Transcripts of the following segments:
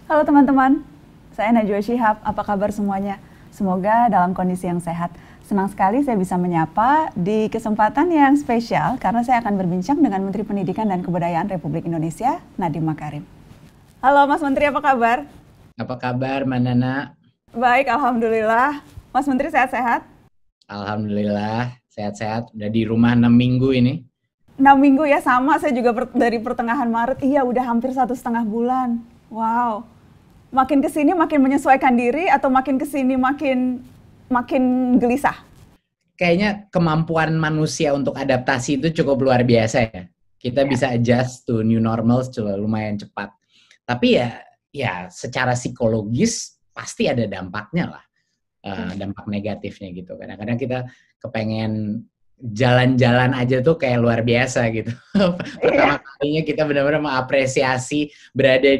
Halo teman-teman, saya Najwa Shihab. Apa kabar semuanya? Semoga dalam kondisi yang sehat. Senang sekali saya bisa menyapa di kesempatan yang spesial karena saya akan berbincang dengan Menteri Pendidikan dan Kebudayaan Republik Indonesia, Nadiem Makarim. Halo Mas Menteri, apa kabar? Apa kabar, Mbak Nana? Baik, Alhamdulillah. Mas Menteri sehat-sehat? Alhamdulillah, sehat-sehat. Udah di rumah 6 minggu ini. 6 minggu ya, sama. Saya juga dari pertengahan Maret. Iya, udah hampir 1,5 bulan. Wow. Makin kesini makin menyesuaikan diri atau makin kesini makin makin gelisah? Kayaknya kemampuan manusia untuk adaptasi itu cukup luar biasa ya. Kita Ya. bisa adjust to new normal lumayan cepat. Tapi ya secara psikologis pasti ada dampaknya lah. Dampak negatifnya gitu. Kadang-kadang kita kepengen jalan-jalan aja tuh kayak luar biasa gitu. Pertama Iya. kalinya kita benar-benar mengapresiasi berada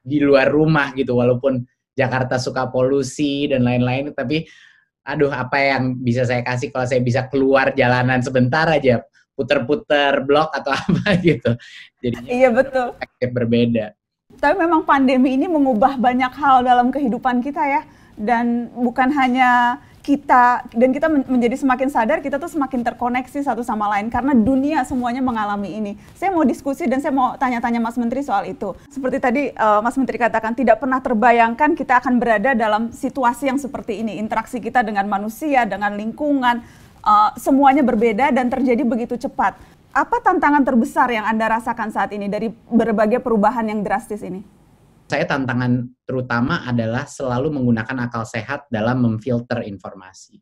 di luar rumah gitu, walaupun Jakarta suka polusi dan lain-lain, tapi aduh apa yang bisa saya kasih kalau saya bisa keluar jalanan sebentar aja, puter-puter blok atau apa gitu. Jadinya Iya betul. perspektif berbeda. Tapi memang pandemi ini mengubah banyak hal dalam kehidupan kita ya. Dan bukan hanya kita, dan kita menjadi semakin sadar kita tuh semakin terkoneksi satu sama lain karena dunia semuanya mengalami ini. Saya mau diskusi dan saya mau tanya-tanya Mas Menteri soal itu. Seperti tadi Mas Menteri katakan tidak pernah terbayangkan kita akan berada dalam situasi yang seperti ini. Interaksi kita dengan manusia, dengan lingkungan, semuanya berbeda dan terjadi begitu cepat. Apa tantangan terbesar yang Anda rasakan saat ini dari berbagai perubahan yang drastis ini? Saya tantangan terutama adalah selalu menggunakan akal sehat dalam memfilter informasi.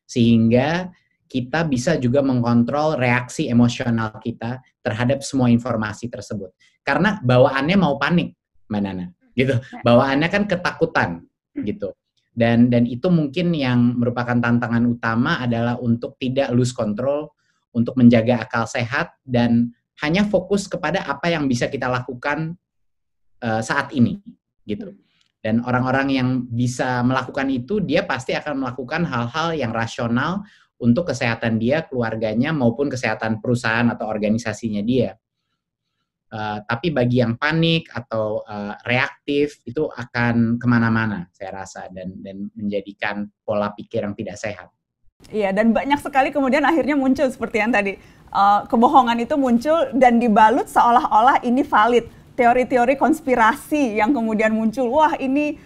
Sehingga kita bisa juga mengontrol reaksi emosional kita terhadap semua informasi tersebut. Karena bawaannya mau panik, Mbak Nana. Gitu. Bawaannya kan ketakutan gitu. Dan itu mungkin yang merupakan tantangan utama adalah untuk tidak lose control, untuk menjaga akal sehat dan hanya fokus kepada apa yang bisa kita lakukan saat ini gitu. Dan orang-orang yang bisa melakukan itu, dia pasti akan melakukan hal-hal yang rasional untuk kesehatan dia, keluarganya, maupun kesehatan perusahaan atau organisasinya dia. Tapi bagi yang panik atau reaktif, itu akan kemana-mana, saya rasa, dan menjadikan pola pikir yang tidak sehat. Iya, dan banyak sekali kemudian akhirnya muncul seperti yang tadi, kebohongan itu muncul dan dibalut seolah-olah ini valid. Teori-teori konspirasi yang kemudian muncul, wah ini,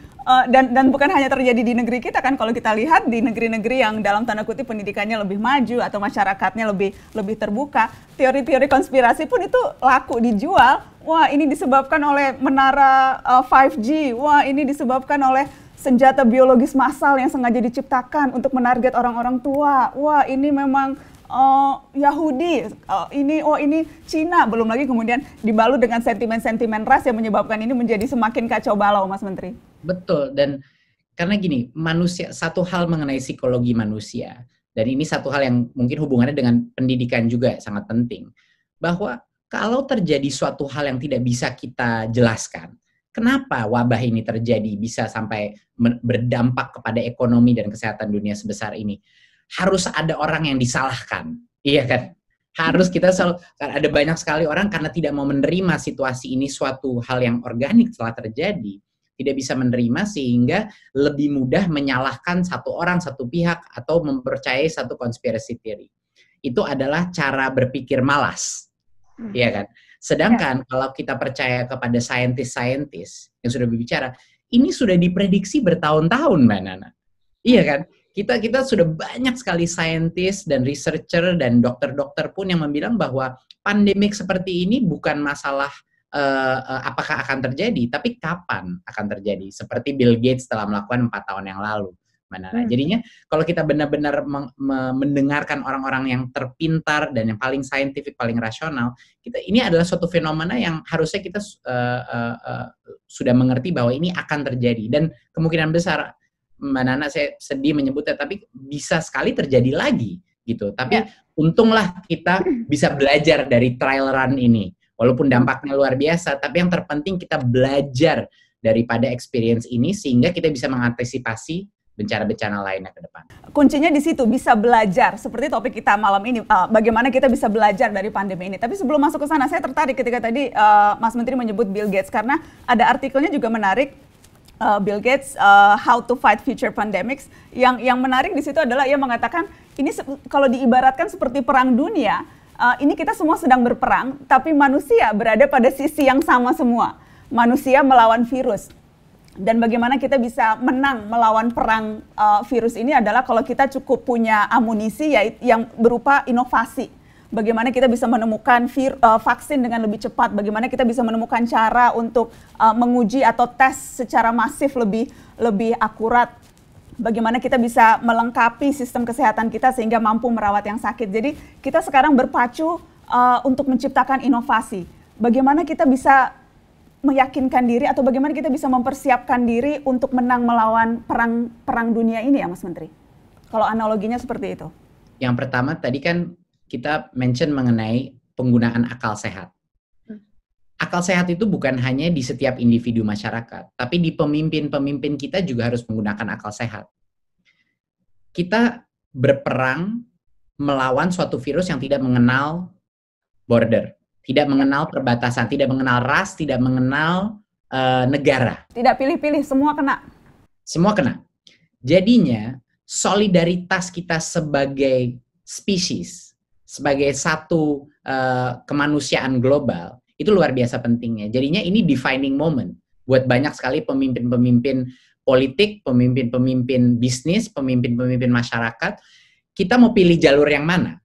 dan bukan hanya terjadi di negeri kita kan, kalau kita lihat di negeri-negeri yang dalam tanda kutip pendidikannya lebih maju atau masyarakatnya lebih terbuka, teori-teori konspirasi pun itu laku dijual. Wah ini disebabkan oleh menara 5G, wah ini disebabkan oleh senjata biologis massal yang sengaja diciptakan untuk menarget orang-orang tua. Wah, ini memang Yahudi, ini Cina, belum lagi kemudian dibalut dengan sentimen-sentimen ras yang menyebabkan ini menjadi semakin kacau balau, Mas Menteri. Betul, dan karena gini, manusia, satu hal mengenai psikologi manusia, dan ini satu hal yang mungkin hubungannya dengan pendidikan juga sangat penting, bahwa kalau terjadi suatu hal yang tidak bisa kita jelaskan, kenapa wabah ini terjadi bisa sampai berdampak kepada ekonomi dan kesehatan dunia sebesar ini, harus ada orang yang disalahkan, iya kan? Harus kita selalu, ada banyak sekali orang karena tidak mau menerima situasi ini suatu hal yang organik telah terjadi, tidak bisa menerima sehingga lebih mudah menyalahkan satu orang, satu pihak, atau mempercayai satu conspiracy theory. Itu adalah cara berpikir malas, iya kan? Sedangkan kalau kita percaya kepada saintis-saintis yang sudah berbicara, ini sudah diprediksi bertahun-tahun, Mbak Nana. Iya kan? Kita sudah banyak sekali saintis dan researcher dan dokter-dokter pun yang bilang bahwa pandemik seperti ini bukan masalah apakah akan terjadi, tapi kapan akan terjadi. Seperti Bill Gates telah melakukan 4 tahun yang lalu. Jadinya kalau kita benar-benar mendengarkan orang-orang yang terpintar dan yang paling saintifik, paling rasional, ini adalah suatu fenomena yang harusnya kita sudah mengerti bahwa ini akan terjadi. Dan kemungkinan besar, Mbak Nana, saya sedih menyebutnya, tapi bisa sekali terjadi lagi gitu. Tapi untunglah kita bisa belajar dari trial run ini. Walaupun dampaknya luar biasa, tapi yang terpenting kita belajar daripada experience ini sehingga kita bisa mengantisipasi bencana-bencana lainnya ke depan. Kuncinya di situ, bisa belajar. Seperti topik kita malam ini, bagaimana kita bisa belajar dari pandemi ini. Tapi sebelum masuk ke sana, saya tertarik ketika tadi Mas Menteri menyebut Bill Gates, karena ada artikelnya juga menarik, Bill Gates, How to Fight Future Pandemics. Yang menarik di situ adalah ia mengatakan ini kalau diibaratkan seperti perang dunia, ini kita semua sedang berperang, tapi manusia berada pada sisi yang sama semua. Manusia melawan virus. Dan bagaimana kita bisa menang melawan perang virus ini adalah kalau kita cukup punya amunisi yang berupa inovasi. Bagaimana kita bisa menemukan vaksin dengan lebih cepat, bagaimana kita bisa menemukan cara untuk menguji atau tes secara masif lebih akurat, bagaimana kita bisa melengkapi sistem kesehatan kita sehingga mampu merawat yang sakit. Jadi kita sekarang berpacu untuk menciptakan inovasi. Bagaimana kita bisa meyakinkan diri atau bagaimana kita bisa mempersiapkan diri untuk menang melawan perang dunia ini ya Mas Menteri? Kalau analoginya seperti itu. Yang pertama tadi kan kita mention mengenai penggunaan akal sehat. Akal sehat itu bukan hanya di setiap individu masyarakat, tapi di pemimpin-pemimpin kita juga harus menggunakan akal sehat. Kita berperang melawan suatu virus yang tidak mengenal border, tidak mengenal perbatasan, tidak mengenal ras, tidak mengenal negara. Tidak pilih-pilih, semua kena. Semua kena. Jadinya solidaritas kita sebagai spesies, sebagai satu kemanusiaan global, itu luar biasa pentingnya. Jadinya ini defining moment buat banyak sekali pemimpin-pemimpin politik, pemimpin-pemimpin bisnis, pemimpin-pemimpin masyarakat. Kita mau pilih jalur yang mana?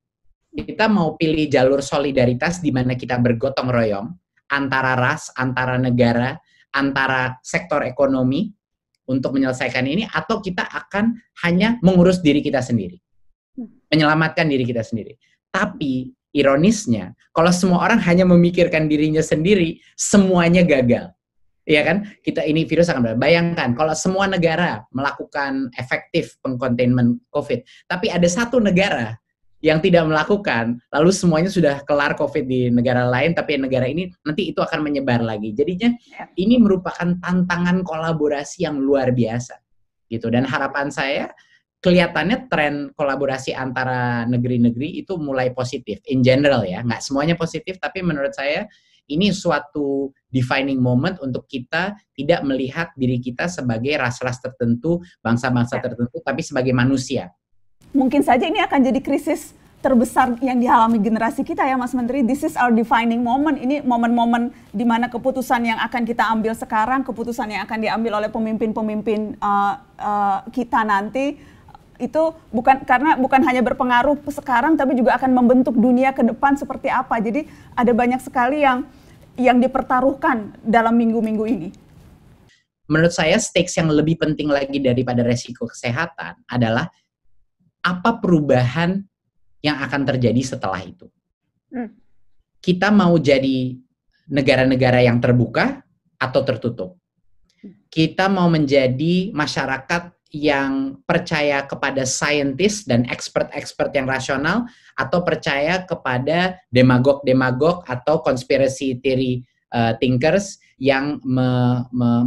Kita mau pilih jalur solidaritas di mana kita bergotong royong antara ras, antara negara, antara sektor ekonomi untuk menyelesaikan ini, atau kita akan hanya mengurus diri kita sendiri, menyelamatkan diri kita sendiri. Tapi ironisnya, kalau semua orang hanya memikirkan dirinya sendiri, semuanya gagal. Iya kan? Ini virus akan bayangkan kalau semua negara melakukan efektif pengcontainment COVID, tapi ada satu negara yang tidak melakukan, lalu semuanya sudah kelar COVID di negara lain, tapi negara ini nanti itu akan menyebar lagi. Jadinya ini merupakan tantangan kolaborasi yang luar biasa, gitu. Dan harapan saya kelihatannya tren kolaborasi antara negeri-negeri itu mulai positif, in general ya, nggak semuanya positif, tapi menurut saya ini suatu defining moment untuk kita tidak melihat diri kita sebagai ras-ras tertentu, bangsa-bangsa tertentu, tapi sebagai manusia. Mungkin saja ini akan jadi krisis terbesar yang dialami generasi kita ya Mas Menteri. This is our defining moment. Ini momen-momen di mana keputusan yang akan kita ambil sekarang, keputusan yang akan diambil oleh pemimpin-pemimpin kita nanti, itu bukan hanya berpengaruh sekarang, tapi juga akan membentuk dunia ke depan seperti apa. Jadi ada banyak sekali yang dipertaruhkan dalam minggu-minggu ini. Menurut saya stakes yang lebih penting lagi daripada resiko kesehatan adalah apa perubahan yang akan terjadi setelah itu. Kita mau jadi negara-negara yang terbuka atau tertutup. Kita mau menjadi masyarakat yang percaya kepada saintis dan expert-expert yang rasional, atau percaya kepada demagog-demagog atau conspiracy theory thinkers yang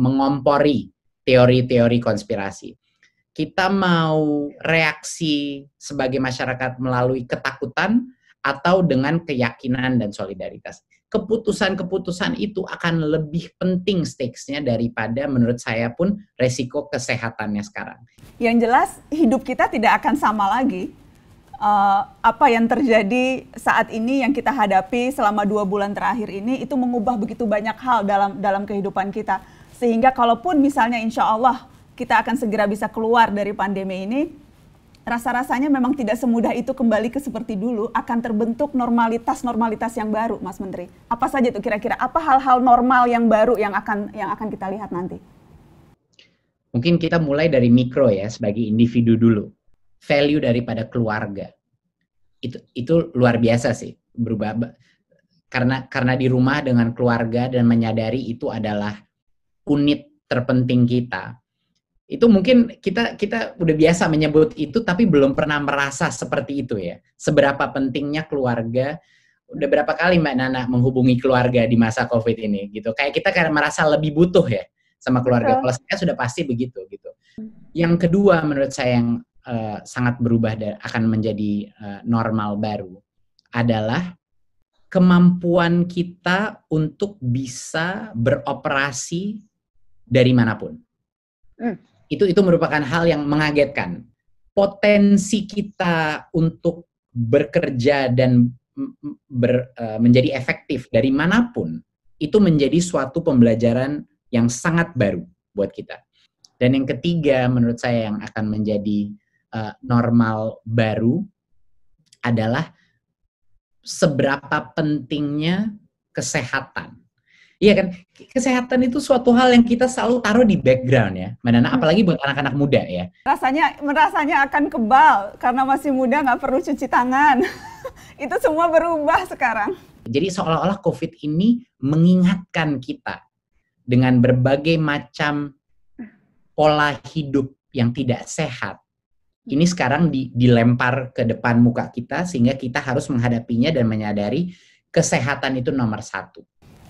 mengompori teori-teori konspirasi. Kita mau reaksi sebagai masyarakat melalui ketakutan atau dengan keyakinan dan solidaritas. Keputusan-keputusan itu akan lebih penting stakes-nya daripada menurut saya pun resiko kesehatannya sekarang. Yang jelas hidup kita tidak akan sama lagi. Apa yang terjadi saat ini yang kita hadapi selama 2 bulan terakhir ini itu mengubah begitu banyak hal dalam kehidupan kita. Sehingga kalaupun misalnya insya Allah kita akan segera bisa keluar dari pandemi ini, rasa-rasanya memang tidak semudah itu kembali ke seperti dulu, akan terbentuk normalitas yang baru, Mas Menteri. Apa saja itu kira-kira? Apa hal-hal normal yang baru yang akan kita lihat nanti? Mungkin kita mulai dari mikro ya, sebagai individu dulu. Value daripada keluarga. Itu luar biasa sih, berubah. Karena di rumah dengan keluarga dan menyadari itu adalah unit terpenting kita. Itu mungkin kita udah biasa menyebut itu, tapi belum pernah merasa seperti itu ya. Seberapa pentingnya keluarga. Udah berapa kali Mbak Nana menghubungi keluarga di masa COVID ini gitu. Kayak kita merasa lebih butuh ya sama keluarga. Kalau saya sudah pasti begitu gitu. Yang kedua menurut saya yang sangat berubah dan akan menjadi normal baru adalah kemampuan kita untuk bisa beroperasi dari manapun. Itu merupakan hal yang mengagetkan. Potensi kita untuk bekerja dan menjadi efektif dari manapun itu menjadi suatu pembelajaran yang sangat baru buat kita. Dan yang ketiga menurut saya yang akan menjadi normal baru adalah seberapa pentingnya kesehatan. Iya kan, kesehatan itu suatu hal yang kita selalu taruh di background ya, Mbak Nana, apalagi buat anak-anak muda ya. Rasanya akan kebal karena masih muda nggak perlu cuci tangan. Itu semua berubah sekarang. Jadi seolah-olah COVID ini mengingatkan kita dengan berbagai macam pola hidup yang tidak sehat. Ini sekarang dilempar ke depan muka kita sehingga kita harus menghadapinya dan menyadari kesehatan itu nomor satu.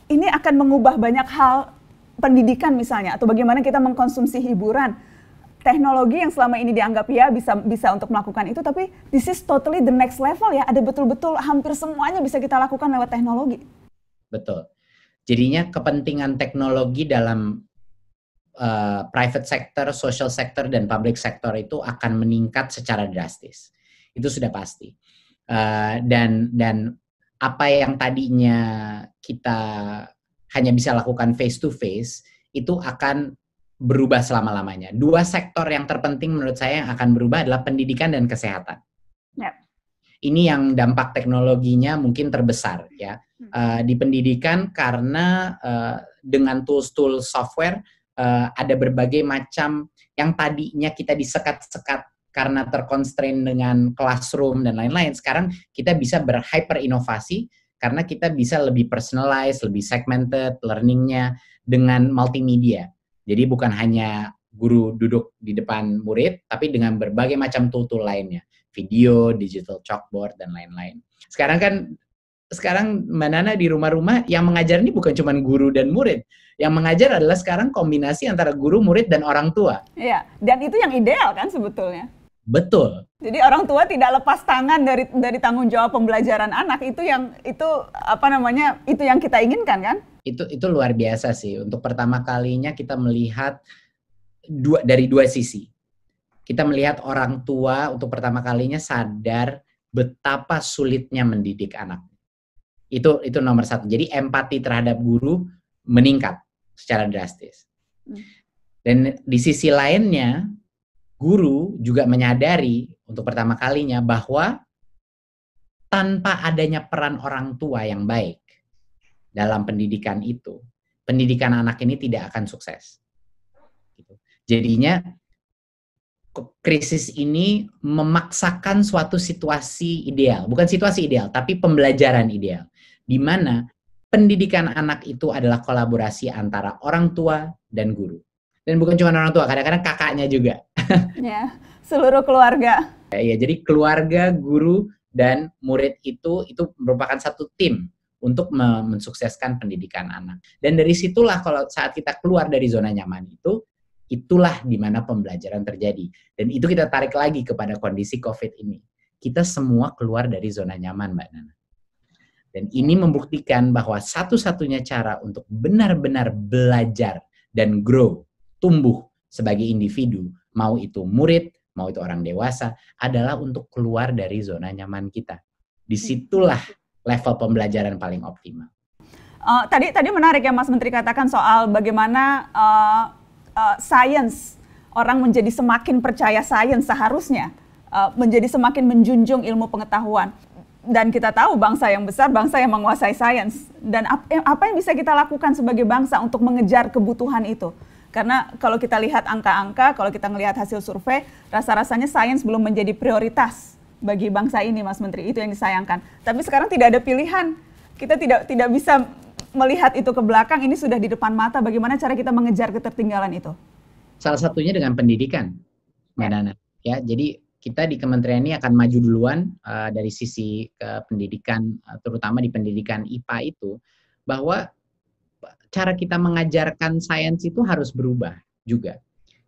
Ini akan mengubah banyak hal pendidikan misalnya, atau bagaimana kita mengkonsumsi hiburan. Teknologi yang selama ini dianggap ya bisa untuk melakukan itu, tapi this is totally the next level ya. Ada betul-betul hampir semuanya bisa kita lakukan lewat teknologi. Betul. Jadinya kepentingan teknologi dalam private sector, social sector, dan public sector itu akan meningkat secara drastis. Itu sudah pasti. Dan apa yang tadinya kita hanya bisa lakukan face to face, itu akan berubah selama-lamanya. Dua sektor yang terpenting menurut saya yang akan berubah adalah pendidikan dan kesehatan. Yep. Ini yang dampak teknologinya mungkin terbesar ya. Di pendidikan karena dengan tools-tools software ada berbagai macam yang tadinya kita disekat-sekat karena terconstrain dengan classroom dan lain-lain. Sekarang kita bisa berhyper inovasi karena kita bisa lebih personalized, lebih segmented learningnya dengan multimedia. Jadi bukan hanya guru duduk di depan murid, tapi dengan berbagai macam tool-tool lainnya. Video, digital chalkboard, dan lain-lain. Sekarang Mbak Nana di rumah-rumah yang mengajar ini bukan cuma guru dan murid. Yang mengajar adalah sekarang kombinasi antara guru, murid, dan orang tua. Iya, dan itu yang ideal kan sebetulnya. Betul. Jadi orang tua tidak lepas tangan dari tanggung jawab pembelajaran anak. Itu yang kita inginkan kan? Itu luar biasa sih. Untuk pertama kalinya kita melihat dari dua sisi. Kita melihat orang tua untuk pertama kalinya sadar betapa sulitnya mendidik anak. Itu nomor satu. Jadi empati terhadap guru meningkat secara drastis. Dan di sisi lainnya, guru juga menyadari untuk pertama kalinya bahwa tanpa adanya peran orang tua yang baik dalam pendidikan itu, pendidikan anak ini tidak akan sukses. Jadinya krisis ini memaksakan suatu situasi ideal, bukan situasi ideal, tapi pembelajaran ideal, di mana pendidikan anak itu adalah kolaborasi antara orang tua dan guru. Dan bukan cuma orang tua, kadang-kadang kakaknya juga. Ya, seluruh keluarga. Ya, jadi keluarga, guru, dan murid itu merupakan satu tim untuk mensukseskan pendidikan anak. Dan dari situlah kalau saat kita keluar dari zona nyaman itulah di mana pembelajaran terjadi. Dan itu kita tarik lagi kepada kondisi COVID ini. Kita semua keluar dari zona nyaman, Mbak Nana. Dan ini membuktikan bahwa satu-satunya cara untuk benar-benar belajar dan grow, tumbuh sebagai individu, mau itu murid, mau itu orang dewasa, adalah untuk keluar dari zona nyaman kita. Disitulah level pembelajaran paling optimal. Tadi menarik ya Mas Menteri katakan soal bagaimana sains, orang menjadi semakin percaya sains seharusnya, menjadi semakin menjunjung ilmu pengetahuan. Dan kita tahu bangsa yang besar, bangsa yang menguasai sains. Dan apa yang bisa kita lakukan sebagai bangsa untuk mengejar kebutuhan itu? Karena kalau kita lihat angka-angka, kalau kita melihat hasil survei, rasa-rasanya sains belum menjadi prioritas bagi bangsa ini, Mas Menteri. Itu yang disayangkan. Tapi sekarang tidak ada pilihan. Kita tidak bisa melihat itu ke belakang, ini sudah di depan mata. Bagaimana cara kita mengejar ketertinggalan itu? Salah satunya dengan pendidikan, Mbak Nana. Ya, jadi kita di kementerian ini akan maju duluan dari sisi pendidikan, terutama di pendidikan IPA itu, bahwa cara kita mengajarkan sains itu harus berubah juga.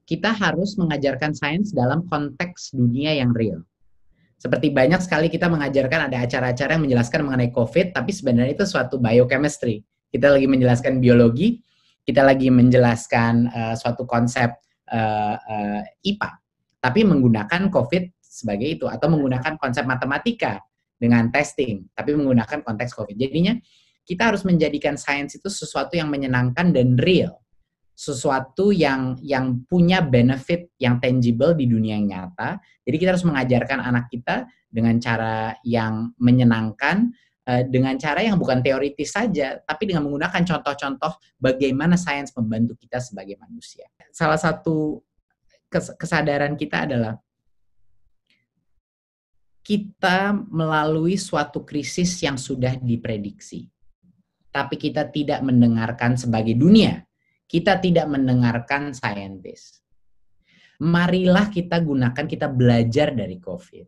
Kita harus mengajarkan sains dalam konteks dunia yang real. Seperti banyak sekali kita mengajarkan ada acara-acara yang menjelaskan mengenai COVID, tapi sebenarnya itu suatu biochemistry. Kita lagi menjelaskan biologi, kita lagi menjelaskan suatu konsep IPA, tapi menggunakan COVID sebagai itu, atau menggunakan konsep matematika dengan testing, tapi menggunakan konteks COVID. Jadinya kita harus menjadikan sains itu sesuatu yang menyenangkan dan real, sesuatu yang punya benefit yang tangible di dunia yang nyata. Jadi kita harus mengajarkan anak kita dengan cara yang menyenangkan, dengan cara yang bukan teoritis saja, tapi dengan menggunakan contoh-contoh bagaimana sains membantu kita sebagai manusia. Salah satu kesadaran kita adalah kita melalui suatu krisis yang sudah diprediksi, tapi kita tidak mendengarkan sebagai dunia. Kita tidak mendengarkan saintis. Marilah kita belajar dari COVID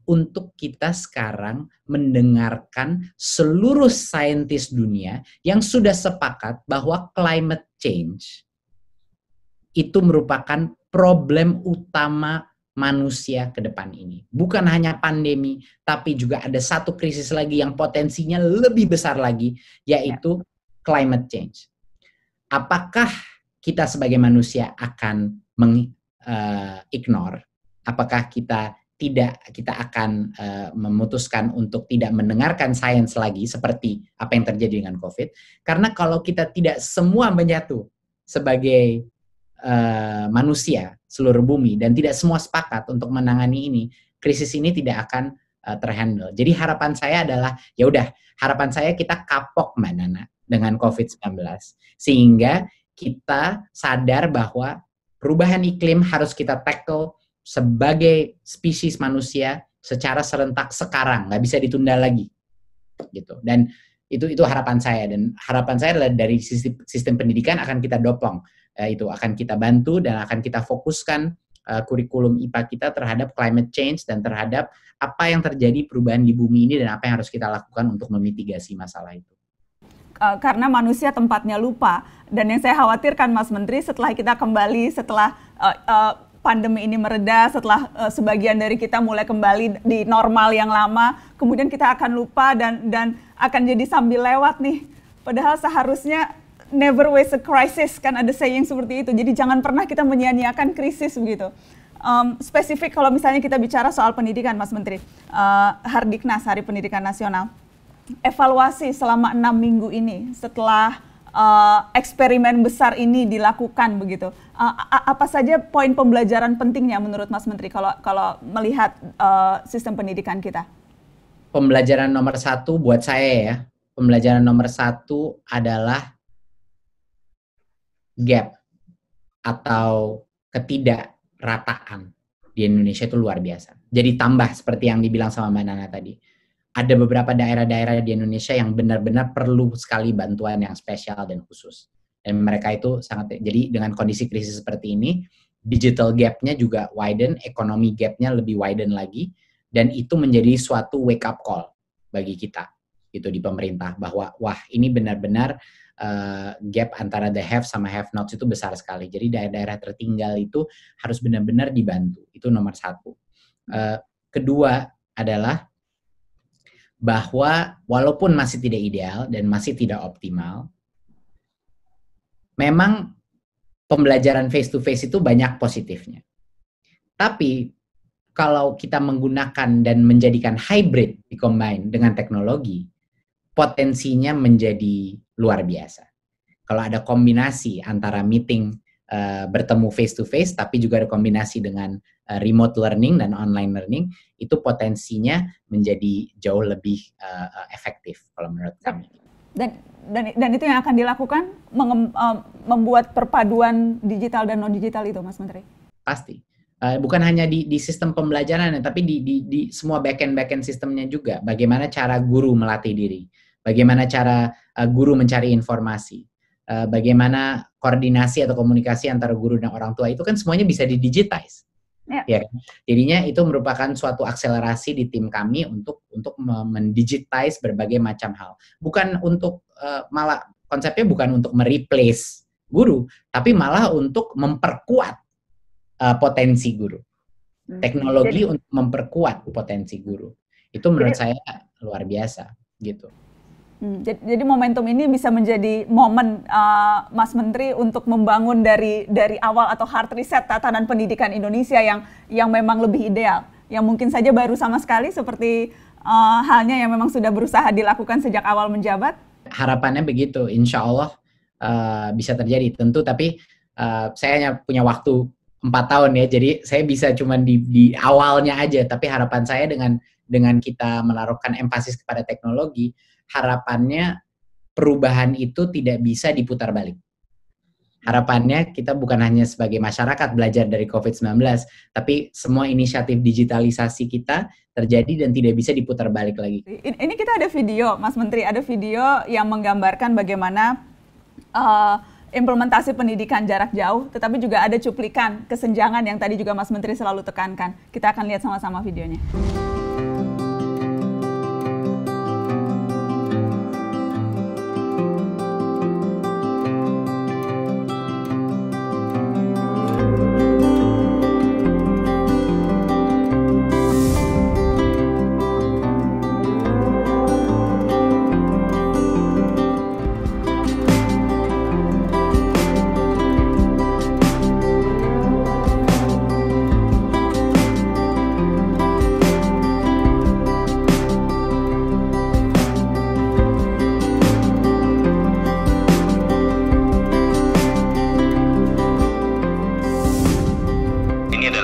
untuk kita sekarang mendengarkan seluruh saintis dunia yang sudah sepakat bahwa climate change itu merupakan problem utama manusia ke depan ini. Bukan hanya pandemi, tapi juga ada satu krisis lagi yang potensinya lebih besar lagi, yaitu climate change. Apakah kita sebagai manusia akan ignore? Apakah kita akan memutuskan untuk tidak mendengarkan sains lagi seperti apa yang terjadi dengan COVID? Karena kalau kita tidak semua menyatu sebagai manusia seluruh bumi dan tidak semua sepakat untuk menangani ini, krisis ini tidak akan terhandle. Jadi harapan saya adalah, ya udah, harapan saya kita kapok Mbak Nana dengan COVID-19 sehingga kita sadar bahwa perubahan iklim harus kita tackle sebagai spesies manusia secara serentak sekarang, nggak bisa ditunda lagi, gitu. Dan itu harapan saya, dan harapan saya adalah dari sistem pendidikan akan kita dopong. Itu akan kita bantu dan akan kita fokuskan kurikulum IPA kita terhadap climate change dan terhadap apa yang terjadi perubahan di bumi ini dan apa yang harus kita lakukan untuk memitigasi masalah itu. Karena manusia tempatnya lupa, dan yang saya khawatirkan Mas Menteri, setelah kita kembali, setelah pandemi ini mereda, setelah sebagian dari kita mulai kembali di normal yang lama, kemudian kita akan lupa dan akan jadi sambil lewat nih. Padahal seharusnya never waste a crisis, kan ada saying seperti itu. Jadi jangan pernah kita menyia-nyiakan krisis begitu. Spesifik kalau misalnya kita bicara soal pendidikan, Mas Menteri, Hardiknas, Hari Pendidikan Nasional, evaluasi selama 6 minggu ini setelah eksperimen besar ini dilakukan begitu. Apa saja poin pembelajaran pentingnya menurut Mas Menteri kalau melihat sistem pendidikan kita? Pembelajaran nomor 1 buat saya ya, pembelajaran nomor 1 adalah gap atau ketidakrataan di Indonesia itu luar biasa. Jadi tambah seperti yang dibilang sama Mbak Nana tadi. Ada beberapa daerah-daerah di Indonesia yang benar-benar perlu sekali bantuan yang spesial dan khusus. Dan mereka itu sangat, jadi dengan kondisi krisis seperti ini, digital gap-nya juga widen, ekonomi gap-nya lebih widen lagi, dan itu menjadi suatu wake up call bagi kita gitu di pemerintah, bahwa wah ini benar-benar gap antara the have sama have not itu besar sekali. Jadi daerah-daerah tertinggal itu harus benar-benar dibantu. Itu nomor 1. Kedua adalah bahwa walaupun masih tidak ideal dan masih tidak optimal, memang pembelajaran face to face itu banyak positifnya. Tapi kalau kita menggunakan dan menjadikan hybrid dikombin dengan teknologi, potensinya menjadi luar biasa. Kalau ada kombinasi antara meeting bertemu face to face, tapi juga ada kombinasi dengan remote learning dan online learning, itu potensinya menjadi jauh lebih efektif kalau menurut kami. Dan itu yang akan dilakukan, membuat perpaduan digital dan non digital itu, Mas Menteri? Pasti. Bukan hanya di sistem pembelajaran, tapi di semua back-end sistemnya juga. Bagaimana cara guru melatih diri, bagaimana cara guru mencari informasi, bagaimana koordinasi atau komunikasi antara guru dan orang tua, itu kan semuanya bisa di-digitize. Ya. Jadinya itu merupakan suatu akselerasi di tim kami untuk mendigitize berbagai macam hal. Bukan untuk malah konsepnya bukan untuk mereplace guru, tapi malah untuk memperkuat potensi guru. Teknologi untuk memperkuat potensi guru. Itu menurut saya luar biasa gitu. Jadi momentum ini bisa menjadi momen Mas Menteri untuk membangun dari awal atau hard reset tatanan pendidikan Indonesia yang memang lebih ideal, yang mungkin saja baru sama sekali seperti halnya yang memang sudah berusaha dilakukan sejak awal menjabat. Harapannya begitu, insya Allah bisa terjadi tentu, tapi saya hanya punya waktu 4 tahun ya, jadi saya bisa cuma di awalnya aja, tapi harapan saya dengan kita menaruhkan emphasis kepada teknologi, harapannya perubahan itu tidak bisa diputar balik. Harapannya kita bukan hanya sebagai masyarakat belajar dari COVID-19, tapi semua inisiatif digitalisasi kita terjadi dan tidak bisa diputar balik lagi. Ini kita ada video, Mas Menteri, ada video yang menggambarkan bagaimana implementasi pendidikan jarak jauh, tetapi juga ada cuplikan kesenjangan yang tadi juga Mas Menteri selalu tekankan. Kita akan lihat sama-sama videonya.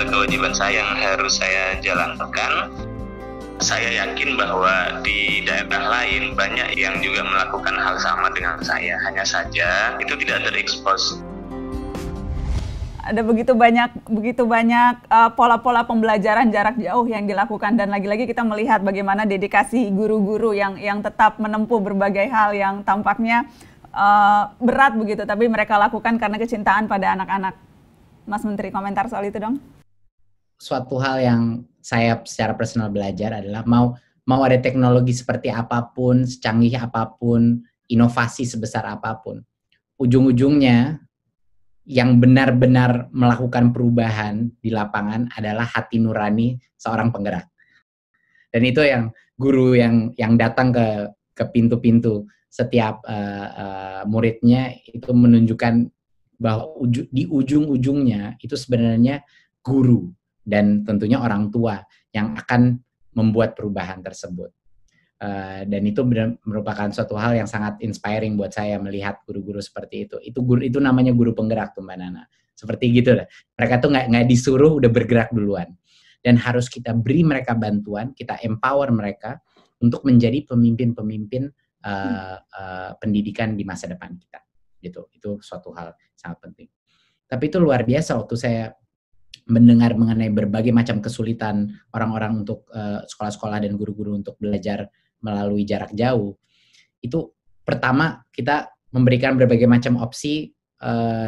Kewajiban saya yang harus saya jalankan. Saya yakin bahwa di daerah lain banyak yang juga melakukan hal sama dengan saya, hanya saja itu tidak terekspos. Ada begitu banyak pola-pola pembelajaran jarak jauh yang dilakukan, dan lagi-lagi kita melihat bagaimana dedikasi guru-guru yang tetap menempuh berbagai hal yang tampaknya berat begitu, tapi mereka lakukan karena kecintaan pada anak-anak. Mas Menteri, komentar soal itu dong. Suatu hal yang saya secara personal belajar adalah mau ada teknologi seperti apapun, secanggih apapun, inovasi sebesar apapun, ujung-ujungnya yang benar-benar melakukan perubahan di lapangan adalah hati nurani seorang penggerak. Dan itu yang guru yang datang ke pintu-pintu setiap muridnya itu menunjukkan bahwa di ujung-ujungnya itu sebenarnya guru dan tentunya orang tua yang akan membuat perubahan tersebut. Dan itu merupakan suatu hal yang sangat inspiring buat saya melihat guru-guru seperti itu. Itu namanya guru penggerak tuh Mbak Nana. Seperti gitu lah. Mereka tuh nggak disuruh, udah bergerak duluan. Dan harus kita beri mereka bantuan, kita empower mereka untuk menjadi pemimpin-pemimpin pendidikan di masa depan kita. Gitu. Itu suatu hal sangat penting. Tapi itu luar biasa waktu saya mendengar mengenai berbagai macam kesulitan orang-orang untuk sekolah-sekolah dan guru-guru untuk belajar melalui jarak jauh. Itu pertama kita memberikan berbagai macam opsi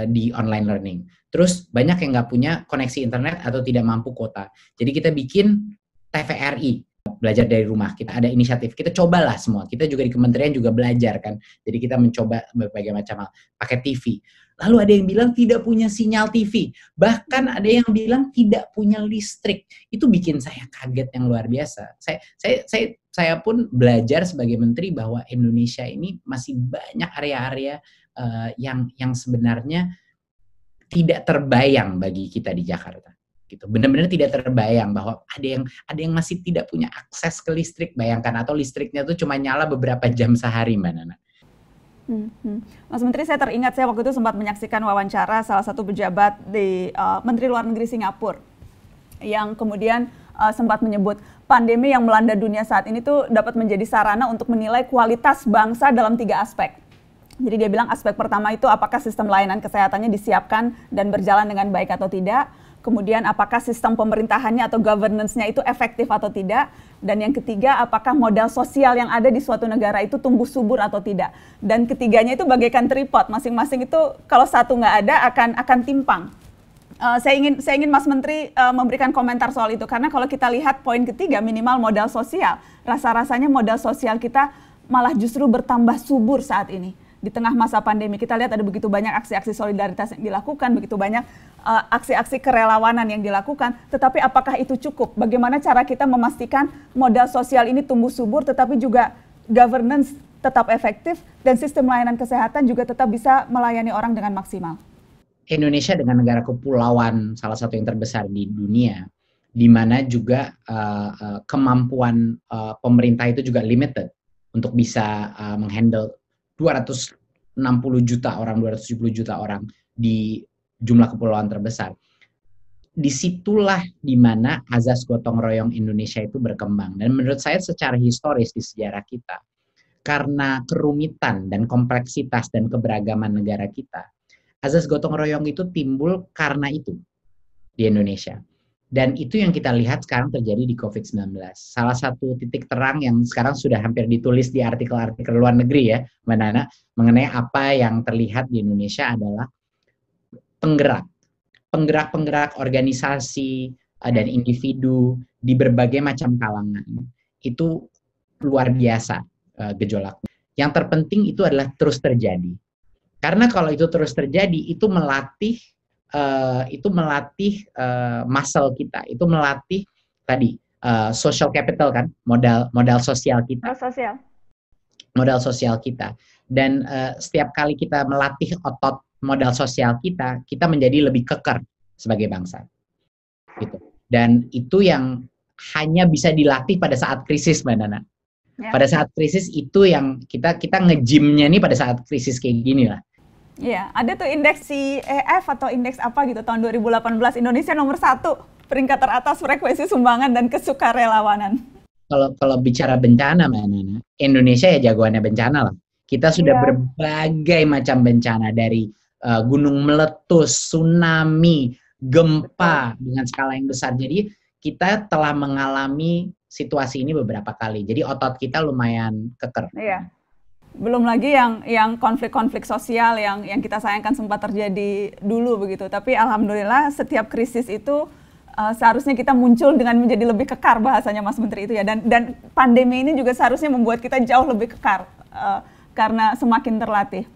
di online learning. Terus banyak yang nggak punya koneksi internet atau tidak mampu kuota. Jadi kita bikin TVRI, belajar dari rumah. Kita ada inisiatif, kita cobalah semua. Kita juga di kementerian juga belajar kan. Jadi kita mencoba berbagai macam hal. Pakai TV. Lalu ada yang bilang tidak punya sinyal TV. Bahkan ada yang bilang tidak punya listrik. Itu bikin saya kaget yang luar biasa. Saya pun belajar sebagai menteri bahwa Indonesia ini masih banyak area-area yang sebenarnya tidak terbayang bagi kita di Jakarta. Gitu. Benar-benar tidak terbayang bahwa ada yang masih tidak punya akses ke listrik. Bayangkan, atau listriknya tuh cuma nyala beberapa jam sehari, Mbak Nana. Mas Menteri, saya teringat saya waktu itu sempat menyaksikan wawancara salah satu pejabat di Menteri Luar Negeri Singapura yang kemudian sempat menyebut pandemi yang melanda dunia saat ini tuh dapat menjadi sarana untuk menilai kualitas bangsa dalam 3 aspek. Jadi dia bilang aspek pertama itu apakah sistem layanan kesehatannya disiapkan dan berjalan dengan baik atau tidak. Kemudian apakah sistem pemerintahannya atau governance-nya itu efektif atau tidak. Dan yang ketiga, apakah modal sosial yang ada di suatu negara itu tumbuh subur atau tidak. Dan ketiganya itu bagaikan tripod, masing-masing itu kalau satu nggak ada akan timpang. Saya ingin Mas Menteri memberikan komentar soal itu. Karena kalau kita lihat poin ketiga, minimal modal sosial. Rasa-rasanya modal sosial kita malah justru bertambah subur saat ini. Di tengah masa pandemi, kita lihat ada begitu banyak aksi-aksi solidaritas yang dilakukan, begitu banyak aksi-aksi kerelawanan yang dilakukan, tetapi apakah itu cukup? Bagaimana cara kita memastikan modal sosial ini tumbuh subur, tetapi juga governance tetap efektif dan sistem layanan kesehatan juga tetap bisa melayani orang dengan maksimal. Indonesia dengan negara kepulauan salah satu yang terbesar di dunia, di mana juga kemampuan pemerintah itu juga limited untuk bisa menghandle 260 juta orang, 270 juta orang di jumlah kepulauan terbesar. Disitulah di mana azas gotong royong Indonesia itu berkembang. Dan menurut saya secara historis di sejarah kita, karena kerumitan dan kompleksitas dan keberagaman negara kita, azas gotong royong itu timbul karena itu di Indonesia. Dan itu yang kita lihat sekarang terjadi di COVID-19. Salah satu titik terang yang sekarang sudah hampir ditulis di artikel-artikel luar negeri ya, Mbak Nana, mengenai apa yang terlihat di Indonesia adalah penggerak organisasi dan individu di berbagai macam kalangan. Itu luar biasa gejolaknya. Yang terpenting itu adalah terus terjadi. Karena kalau itu terus terjadi, itu melatih muscle kita, itu melatih tadi social capital kan, modal sosial kita. Modal sosial kita. Dan setiap kali kita melatih otot modal sosial kita menjadi lebih kekar sebagai bangsa. Gitu. Dan itu yang hanya bisa dilatih pada saat krisis, Mbak Nana. Ya. Pada saat krisis itu yang kita nge-gym-nya nih pada saat krisis kayak gini lah. Iya, ada tuh indeks CEF atau indeks apa gitu tahun 2018, Indonesia nomor 1 peringkat teratas frekuensi sumbangan dan kesukarelawanan. Kalau bicara bencana, Mbak Nana, Indonesia ya jagoannya bencana lah. Kita sudah berbagai macam bencana dari gunung meletus, tsunami, gempa dengan skala yang besar. Jadi kita telah mengalami situasi ini beberapa kali. Jadi otot kita lumayan keker. Iya. Belum lagi yang konflik-konflik sosial yang kita sayangkan sempat terjadi dulu begitu. Tapi alhamdulillah setiap krisis itu seharusnya kita muncul dengan menjadi lebih kekar, bahasanya Mas Menteri itu ya. Dan pandemi ini juga seharusnya membuat kita jauh lebih kekar karena semakin terlatih.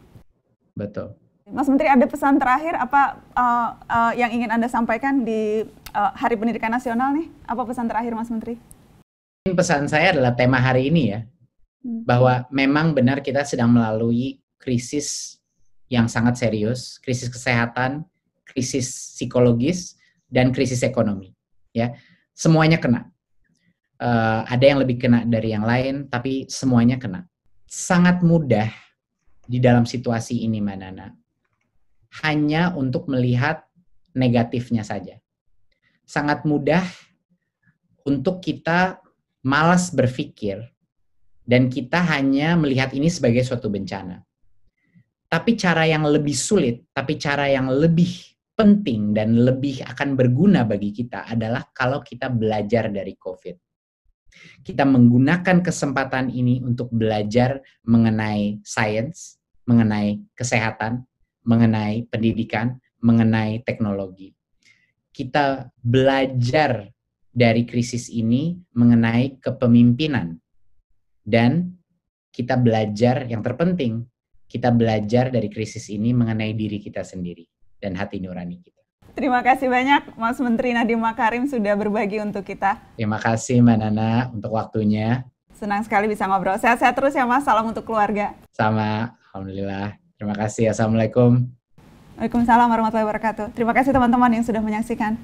Betul. Mas Menteri, ada pesan terakhir apa yang ingin Anda sampaikan di Hari Pendidikan Nasional nih? Apa pesan terakhir Mas Menteri? Pesan saya adalah tema hari ini ya. Bahwa memang benar kita sedang melalui krisis yang sangat serius, krisis kesehatan, krisis psikologis, dan krisis ekonomi. Ya, semuanya kena. Ada yang lebih kena dari yang lain, tapi semuanya kena. Sangat mudah di dalam situasi ini, Mbak Nana, hanya untuk melihat negatifnya saja. Sangat mudah untuk kita malas berpikir dan kita hanya melihat ini sebagai suatu bencana. Tapi cara yang lebih sulit, tapi cara yang lebih penting dan lebih akan berguna bagi kita adalah kalau kita belajar dari COVID. Kita menggunakan kesempatan ini untuk belajar mengenai sains, mengenai kesehatan, mengenai pendidikan, mengenai teknologi. Kita belajar dari krisis ini mengenai kepemimpinan. Dan kita belajar yang terpenting, kita belajar dari krisis ini mengenai diri kita sendiri dan hati nurani kita. Terima kasih banyak Mas Menteri Nadiem Makarim sudah berbagi untuk kita. Terima kasih Mbak Nana untuk waktunya. Senang sekali bisa ngobrol. Sehat-sehat terus ya Mas, salam untuk keluarga. Sama, alhamdulillah. Terima kasih, assalamualaikum. Waalaikumsalam warahmatullahi wabarakatuh. Terima kasih teman-teman yang sudah menyaksikan.